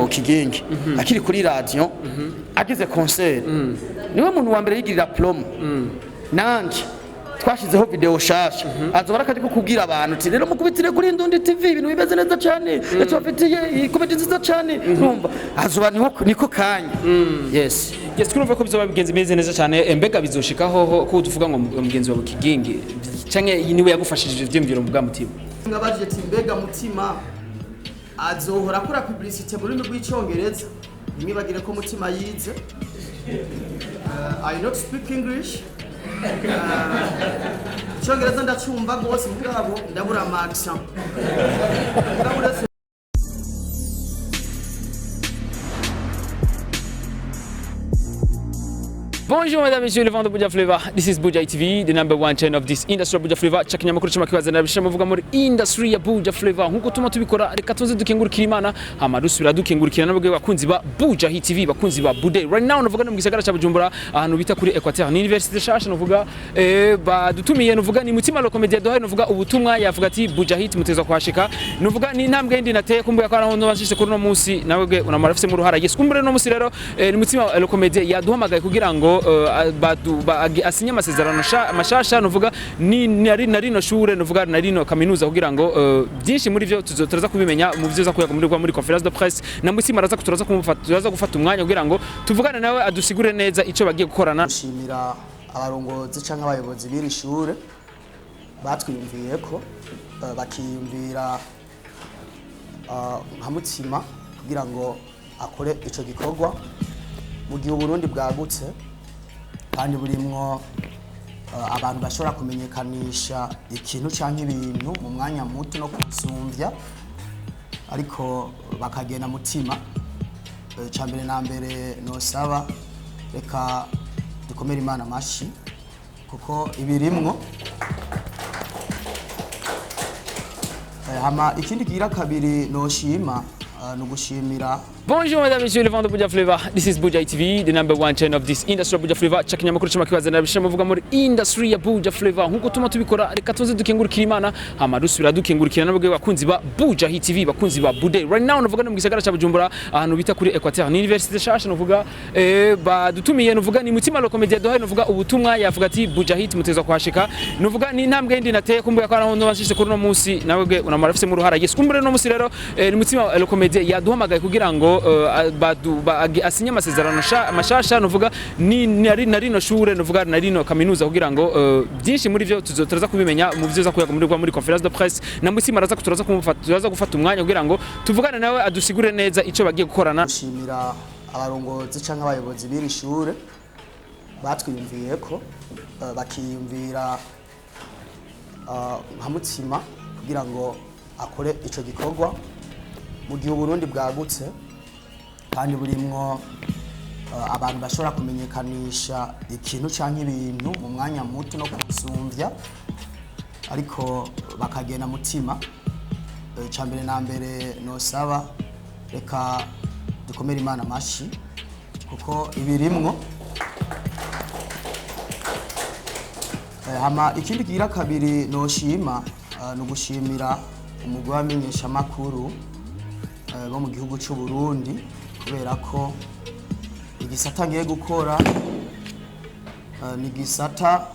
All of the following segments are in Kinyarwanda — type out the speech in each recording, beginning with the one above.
mu Kigingi akiri kuri radio agize concert niwe muntu wa mbere yigirira promo nanje twashizeho video shasha azobara kaje kubwira abantu ati rero mukubitire kuri Ndundi TV ibintu bimeze neza cyane yatwafitiye ikubiti nziza cyane numva azoba niko kanya yes twumva ko bizoba bigenze meze neza cyane mbega bizoshikaho ko tuvuga ngo mugenzi wa Kigingi canke niwe yagufashije ivyimviro mu bwa mutima ngabajije ati mbega mutima azohora akora publicité muri rw'icyongereza nimwibagire ko mutima yize I not speak English icyongereza ndacyumva rwose mugabo ndabura amaction Bonjour mesdames et messieurs, le vent de Buja Flavor. This is Buja TV, the number one channel of this industry of Buja Flavor. Chakanya makuru chimakibaza na bishama vuga muri industry ya Buja Flavor. Nkuko tuma tubikora reka tuze dukengurukira Imana hama dusubira dukengurukira nabwe bakunzi ba Buja TV, bakunzi ba Bude. Right now navuga no mu gisagara cha Bujumbura ahantu bita kuri Equateur ni University shasha navuga badutumiye navuga ni mutima lo comedy doha navuga ubutumwa yavuga ati Buja Hit mutezwa kwashika navuga ni ntambwe ndi nateye kumbuye ko arahondo bashise kuri no munsi nabwe unamarafise mu ruhara yes kumbure no munsi rero ni mutima lo comedy yaduhamagaye kugira ngo asinya amasezerano mashasha nuvuga ni narino shure nuvuga narino kaminuza kugira ngo byinshi muri byo turaza kubimenya mu byo za kuyaga muri conference de presse na mutima araza kuturaza gufata umwanya kugira ngo tuvugane nawe adusigure neza ico bagiye gukorana gushimira abarongozi canke abayobozi biri shure batwiyumviye ko bakiyumvira nka mutima kugira ngo akore ico gikorwa mu gihe Burundi bwagutse kandi burimwo abantu bashobora kumenyekanisha ikintu canke ibintu mu mwanya muto no kusumbya ariko bakagena mutima cyambere na mbere no saba reka dukomere Imana mashi kuko ibirimwo hama ikindi gira kabiri no shima no gushimira. Bonjour mesdames et messieurs, le vent de Buja Flavor. This is Buja TV, the number one channel of this industry of Buja Flavor. Chakanya makuru chimakibaza na bishama vuga muri industry ya Buja Flavor. Nkuko tuma tubikora reka tuze dukengurukira Imana hama dusubira dukengurukira nabwe bakunzi ba Buja TV, bakunzi ba Bude. Right now navuga no mu gisagara cha Bujumbura ahantu bita kuri Equateur ni University shasha navuga badutumiye navuga ni mutima lo comedy doha navuga ubutumwa yavuga ati Buja Hit mutezwa kwashika navuga ni ntambwe ndi nateye kumbuye ko arahondo bashise kuri no munsi nabwe unamarafise mu ruhara yes kumbure no munsi rero ni mutima lo comedy yaduhamagaye kugira ngo asinya amasezerano mashasha nuvuga ni narino shure nuvuga narino kaminuza kugira ngo byinshi muri byo turaza kubimenya mu byo za kuyaga muri conference de presse na mutima araza kuturaza gufata umwanya kugira ngo tuvugane nawe adusigure neza ico bagiye gukorana gushimira abarongozi canke abayobozi biri shure batwiyumviye ko bakiyumvira nka mutima kugira ngo akore ico gikorwa mu gihe Burundi bwagutse kandi burimwo abantu bashobora kumenyekanisha ikintu canke ibintu mu mwanya muto no kusumbya ariko bakagena mutima cyambere na mbere no saba reka dukomere Imana mashi kuko ibirimwo hama ikindi gira kabiri no shima no gushimira umugwi wamenyesha makuru bo mu gihugu cy'u Burundi kubera ko igisata ngiye gukora ni gisata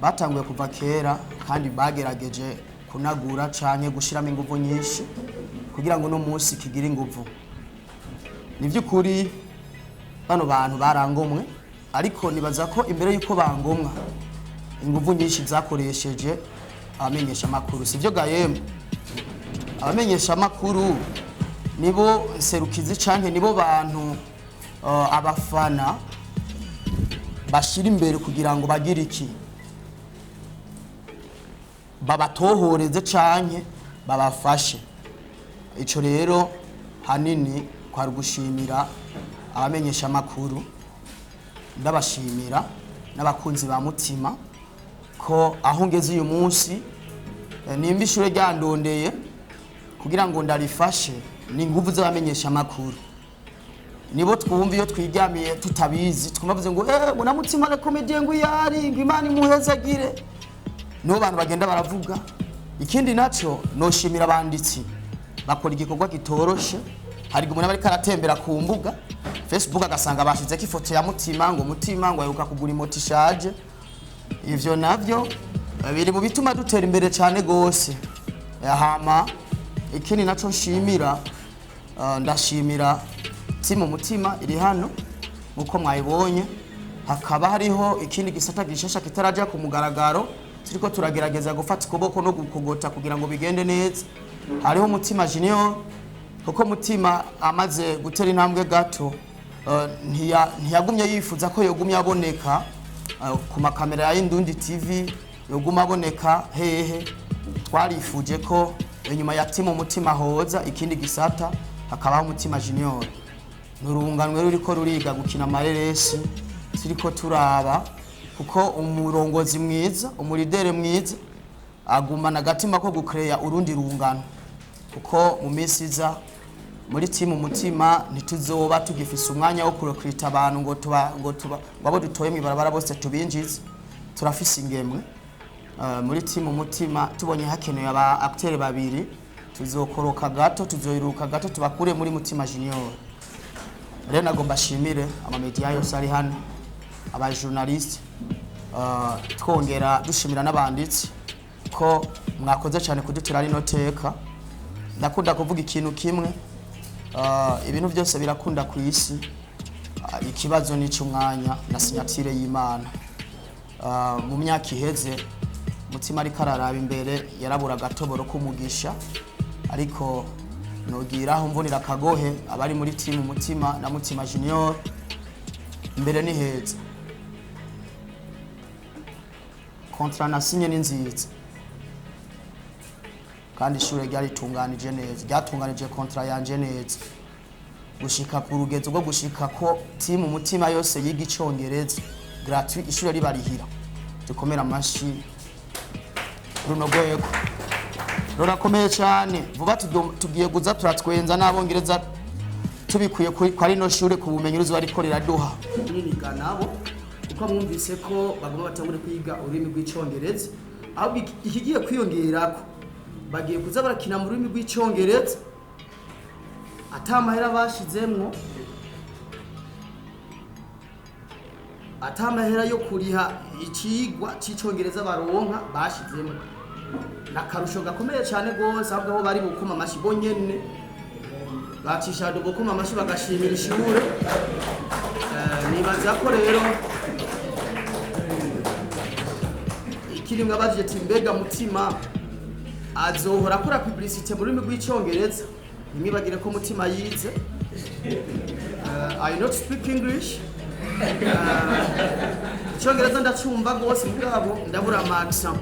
batanguye kuva kera kandi bagerageje kunagura canke gushiramo ingufu nyinshi kugira ngo no munsi kigira ingufu ni byukuri bano bantu barangomwe ariko nibaza ko imbere yuko bangomwa ingufu nyinshi zakoresheje abamenyesha makuru sivyo gayemwe abamenyesha makuru nibo serukizi canke nibo bantu abafana bashira imbere kugira ngo bagire iki babatohoreze canke babafashe ico rero hanini kwari gushimira abamenyesha makuru ndabashimira n'abakunzi ba mutima ko aho ngeze uyu munsi nimba ishure ryandondeye kugira ngo ndarifashe ni nguvu z'abamenyesha makuru nibo twumva iyo twiryamiye tutabizi twumvavuze ngo muna mutima la comedy ngo yari ngo Imana imuhezagire no bantu bagenda baravuga ikindi naco no shimira abanditsi bakora igikorwa gitoroshe hari umuntu aba karatembera ku mbuga Facebook agasanga bashizeko ifoto ya Mutima ngo aheruka kugura imoti ishaje. Ivyo navyo biri mu bituma dutera imbere cyane gose. Hama ikindi naco nshimira ndashimira timu Mutima iri hano uko mwayibonye. Hakaba hariho ikindi gisata gishasha kitaraja ku mugaragaro turiko turagerageza gufata ukuboko no gukogota kugira ngo bigende neza. Hariho Mutima Junior kuko Mutima amaze gutera intambwe gato ntiyagumye yifuza ko yogumye aboneka ku makamera ya Indundi TV, yoguma aboneka hehe. Twarifuje ko inyuma ya timu Mutima hoza ikindi gisata hakabaho Mutima Junior. Nurunganwe ruriko ruriga gukina amareresi turiko turaba kuko umurongozi mwiza, umuridere mwiza agumana gatima ko gucreate urundi rungano, kuko mu misiza muri timu Mutima ntituzoba tugifise umwanya wo kurekrita abantu ngo abo dutoye mwibarabara bose tubinjize. Turafise ingemwe muri timu Mutima tubonye hakeneye aba acteur babiri tuzokoroka gato, tuzoyiruka gato tubakure muri Mutima Junior. Rero nagomba shimire ama media yose ari hano, aba journalist, twongera dushimira n'abanditsi ko mwakoze cyane kudutira rino teka. Ndakunda kuvuga ikintu kimwe, ibintu byose birakunda ku isi, ikibazo ni cy'umwanya na sinyatire y'Imana. Mu myaka iheze Mutima ari kararaba imbere yarabura gatoboro kumugisha, ariko nogiraho mbonera kagohe abari muri timu Mutima na Mutima Junior imbere ni heza. Kontra nasinye ni nziza kandi ishure ryari tunganije neza, ryatunganije kontra yanje neza gushika ku rugezo rwo gushika ko timu Mutima yose yiga icongereza gratuit, ishure ribarihira. Dukomera amashi runo goyeko rurakomeye cyane. Vuba tugiye guza turatwenza n'abongereza tubikuye kwa rino shure ku bumenyi ruzo ariko riraduha niga nabo uko mwumvise ko bagomba batangure kwiga ururimi rw'icongereza. Ahubwo ikigiye kwiyongerako bagiye kuza barakina mu rurimi rw'icongereza atamahera bashizemwo, atamahera yo kuriha ikigwa c'icongereza baronka bashizemwo. Nakarusho gakomeye cyane gose, ahubwo aho bari bukuma amashi bonyene bacisha bukuma amashi bagashimira ishure. Nibaza ko rero ikirimwe budget mbega Mutima azohora akora publicity mu rurimi rw'icongereza. Nimwibagire ko Mutima yize I not speak English. Icongereza ndacumva gose mugabo ndabura accent.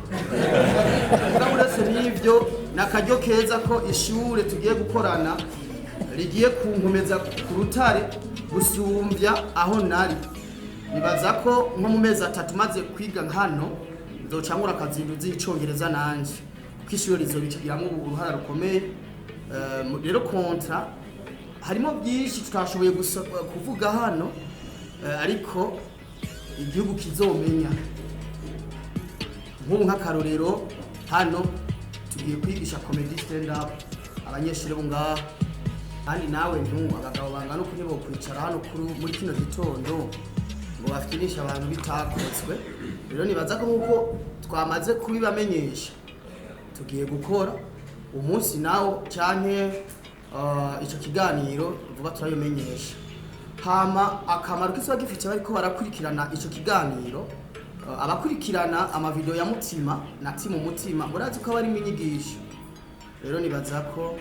Mugabo rese nivyo nakaryo keza ko ishure tugiye gukorana rigiye kunkomeza ku rutare gusumvya aho nari. Nibaza ko nko mu mezi 3 maze kwiga hano nzocangura akazinduzi icongereza nanje, kwishure rizobikiramo uruhara rukomeye. Rero kontra harimo byinshi tutashoboye kuvuga hano, ariko igihugu kizomenya. Nk'ubu nk'akarorero hano tugiye kwigisha comedy stand up abanyeshuri bo ngaha, kandi nawe abagabo bangana uko nibo kwicara hano muri kino gitondo ngo bafikirisha abantu bitakozwe. Rero nibaza ko nkuko twamaze kubibamenyesha tugiye gukora umunsi nawo canke ico kiganiro vuba turabimenyesha. Hama akamaro k'isoba gifite bariko barakurikirana ico kiganiro, abakurikirana ama video ya Mutima na timu Mutima murazi ko bari minyigisho. Rero nibaza ko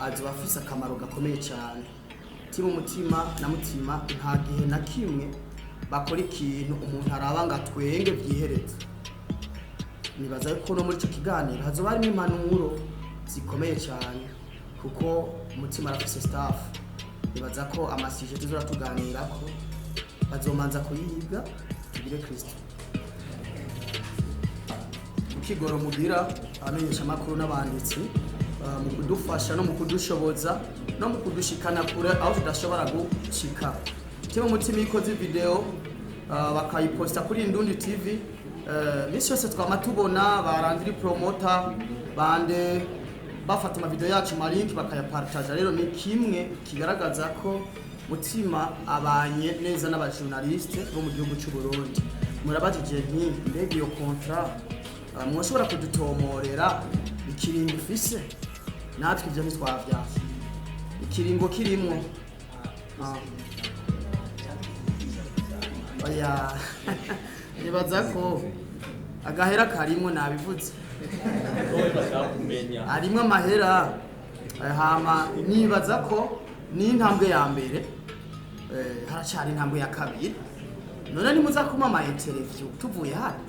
azobafisa akamaro gakomeye cyane. Timu Mutima na Mutima nta gihe na kimwe bakora ikintu umuntu araba ngo atwenge byihereze. Nibaza ko no muri ico kiganiro hazoba harimo impanuro zikomeye cyane, kuko Mutima arafise staff. Nibaza ko amasije tuzora tuganira ko bazomanza kuyiga tugire Kristo. Ukigoro mugira amenyesha makuru n'abanditsi mu kudufasha no mu kudushoboza no mu kudushikana kure aho tudashobora gushika. Timu Mutima ikoze video bakayiposta kuri Indundi TV. Misi yose twamatubona barandiri promoter bande bafata amavideo yacu malink bakayapartaja. Rero ni kimwe kigaragaza ko Mutima abanye neza n'abajournaliste bo mu gihugu cy'u Burundi. Murabajije nti mbega iyo contrat mwoshobora kudutomorera ikiringo ifise natwe ivyo ntitwavyase ikiringo kirimwo oya nibaza ko agahera karimwo nabivuze arimwe amahera hama nibaza ko ni intambwe ya mbere haracari intambwe ya kabiri none nimuza kuma ama interview tuvuye hano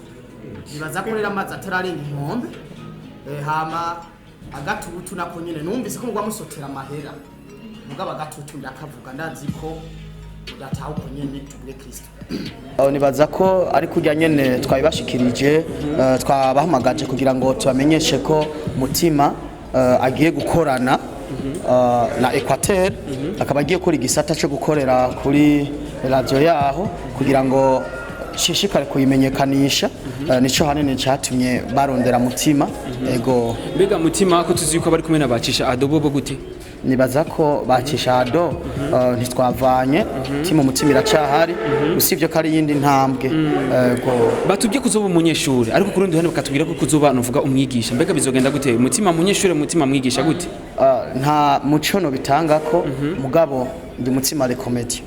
nibaza ko rero amazi atararenga inkombe hama agatutu nako nyene numvise ko mugwa musotera amahera mugaba agatutu ndakavuga ndazi ko udataho ko nyene tubwe Kristo nibaza ko ari kujya nyene twabibashikirije twabahamagaje kugira ngo tubamenyeshe ko Mutima agiye gukorana na Equateur akaba agiye gukora igisata cyo gukorera kuri radio yaho kugira ngo shishikare kuyimenyekanisha nico hanene cyatumye barondera Mutima ego mbega Mutima ko tuzi ko bari kumwe nabacisha adobo bo gute nibaza ko bacisha ado ntitwavanye Mutima Mutima iracahari usivyo kari yindi ntambwe ego batubye kuzoba umunyeshuri ariko kurundi hano bakatubwira ko kuzoba nuvuga umwigisha mbega bizogenda gute Mutima umunyeshuri Mutima mwigisha gute nta mucono bitanga ko mugabo ndi Mutima le comedy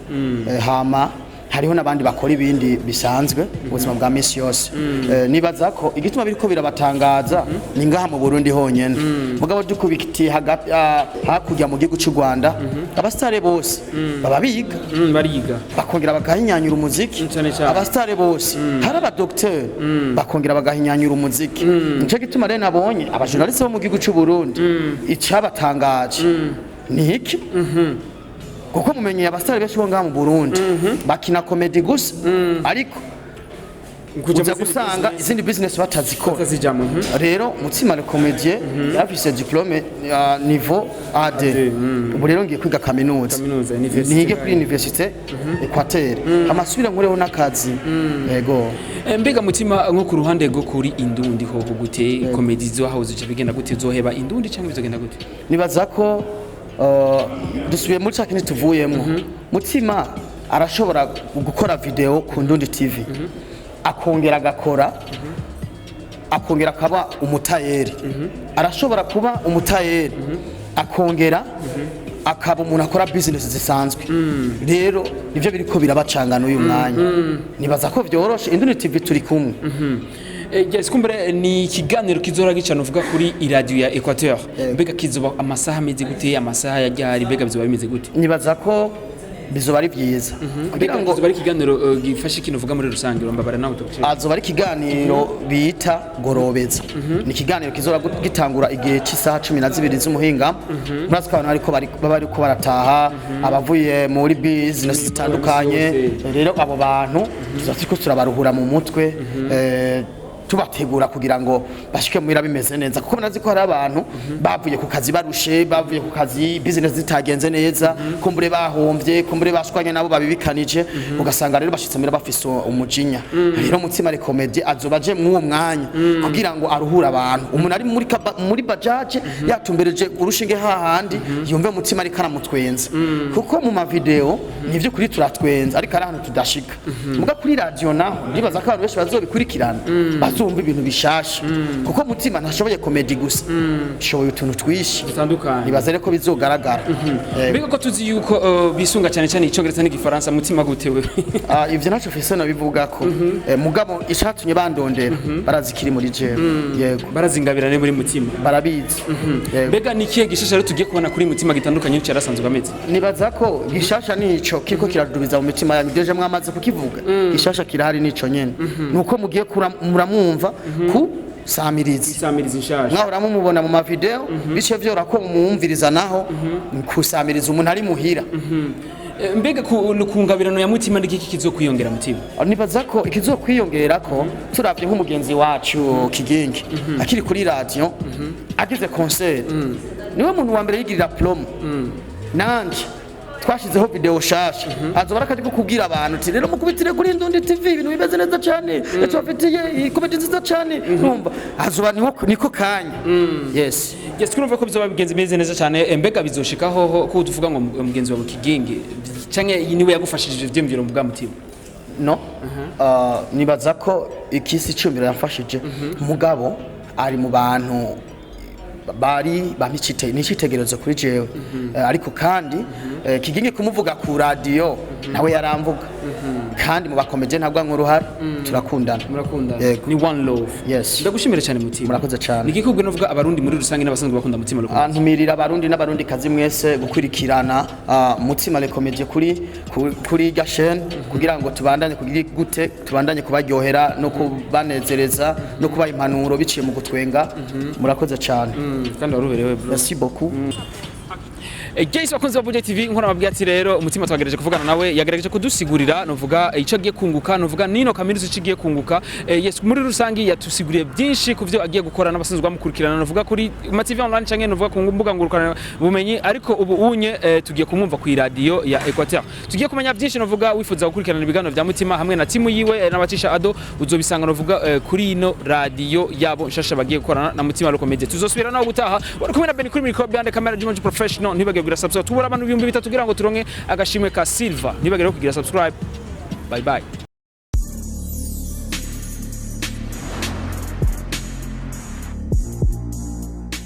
hama hariho nabandi bakora ibindi bisanzwe ubuzima bwa misi yose nibaza ko igituma biriko birabatangaza ni ngaha mu Burundi honyene mugabo dukubikiti hakujya mu gihugu cy'u Rwanda abastare bose baba biga bariga bakongera bagahinyanyura umuziki abastare bose hari aba docteur bakongera bagahinyanyura umuziki nico gituma rero nabonye abajournaliste bo mu gihugu cy'u Burundi icabatangaje ni iki kuko mumenye abastari benshi bo ngaha mu Burundi bakina comedy gusa ariko kuja gusanga izindi business batazikora rero Mutima le comédien yafise diplôme niveau AD ubu rero ngiye kwiga kaminuza nige kuri université Equateur amasubira nkureho nakazi yego mbega Mutima nko ku ruhande rwo kuri Indundi ho gute comedy zo hauze cyo bigenda gute zoheba Indundi cyangwa bizogenda gute nibaza ko dusubiye muri cya kintu tuvuyemo Mutima arashobora gukora video ku Ndundi TV akongera agakora akongera akaba umutayeri arashobora kuba umutayeri akongera akaba umuntu akora business zisanzwe rero nivyo biriko birabacangana uyu mwanya nibaza ko vyoroshe Indundi TV turi kumwe yes kumbere ni kiganiro kizora gicana uvuga kuri radio ya Equateur mbega kizoba amasaha ameze gute amasaha yajyari mbega bizoba bimeze gute nibaza ko bizoba ari byiza kugira ngo bizoba ari kiganiro gifashe kintu uvuga muri rusange urambabara nawe tukucira azoba ari kiganiro bita gorobeza ni kiganiro kizora gitangura igihe cy'isaha 12 z'umuhinga murazi ko abantu ariko barataha abavuye muri business zitandukanye rero abo bantu tuzatiko turabaruhura mu mutwe tubategura kugira ngo bashike muira bimeze neza kuko nazi ko hari abantu bavuye ku kazi barushe bavuye ku kazi business zitagenze neza kumbure bahomvye kumbure bashwanye nabo babibikanije ugasanga rero bashitse muira bafise umujinya rero Mutima le comedy azobaje mu uwo mwanya kugira ngo aruhura abantu umuntu ari muri bajaje yatumbereje urushinge hahandi yumve Mutima ari kana mutwenza kuko mu ma video nivyo kuri turatwenza ariko ari ahantu tudashika muga kuri radio naho ndibaza ko abantu benshi bazobikurikirana bazumva ibintu bishasha kuko Mutima ntashoboye comedy gusa shoboye utuntu twishi bitandukanye nibaza reko bizogaragara mbega ko tuzi yuko bisunga cyane cyane icongereza n'igifaransa Mutima gutewe ivyo naco fise no bivuga ko mugabo ishatunye bandondera barazikiri muri je yego barazingabirane muri Mutima barabizi mbega nikiye gishasha rero tugiye kubona kuri Mutima gitandukanye n'icyo yarasanzwe ameze nibaza ko gishasha nico kiriko kiradubiza mu mitima yanyu deje mwamaze kukivuga gishasha kirahari nico nyene nuko mugiye muramwumva ku samirizi nshasha mwahora mumubona mu ma video bice vyora ko mumumviriza naho kusamiriza umuntu ari muhira mbega kungabirano ya Mutima ndiki kizokwiyongera Mutima nibaza ko ikizokwiyongera ko turavye nk'umugenzi wacu Kigingi akiri kuri radio agize concert niwe muntu wa mbere yigirira promo nanje twashizeho video shasha azoba arakaje kubwira abantu ati rero mukubitire kuri Indundi TV ibintu bimeze neza cyane tubafitiye comedy nziza cyane numva azoba niko kanya yes twumva ko bizoba bigenze bimeze neza cyane mbega bizoshikaho ko tuvuga ngo mugenzi wawe Kigingi canke niwe yagufashije ivyemviro mvuga mutima no nibaza ko ikisi cyumviro yamfashije mugabo ari mu bantu bari n'icitegerezo kuri jewe ariko kandi Kigingi kumuvuga ku radio nawe yaramvuga kandi mu bakomeje ntabwo nk'uruhara turakundana ni one love yes ndagushimira cyane mutima murakoze cyane nikikubwe novuga abarundi muri rusange n'abasanzwe bakunda mutima Lecomedia antumirira abarundi n'abarundi kazi mwese gukurikirana mutima Lecomedia kuri gashen kugira ngo tubandanye kugira gute tubandanye kubaryohera no kubanezereza no kuba impanuro biciye mu gutwenga murakoze cyane kandi waruberewe bro merci beaucoup Jace wakunze wa Buja TV nkora mabwati rero umutima twagerageje kuvugana nawe yagerageje kudusigurira novuga ico agiye kunguka novuga nino kaminuza cigiye kunguka yes muri rusangi yatusiguriye byinshi kuvyo agiye gukora n'abasanzwe bamukurikirana novuga kuri TV online canke novuga ku mbuga ngurukana bumenyi ariko ubu unye tugiye kumwumva ku radio ya Equateur tugiye kumenya byinshi novuga wifuza gukurikirana ibiganiro bya mutima hamwe na timu yiwe n'abacisha ado uzobisanga novuga kuri ino radio yabo nshasha bagiye gukorana na mutima Lecomedia tuzosubira naho gutaha wari kumwe na Ben kuri micro behind camera Jumanji professional ntibagire subscribe tubura abantu 2003 kugira ngo turonke agashimwe ka Silva ntibagire kugira subscribe bye bye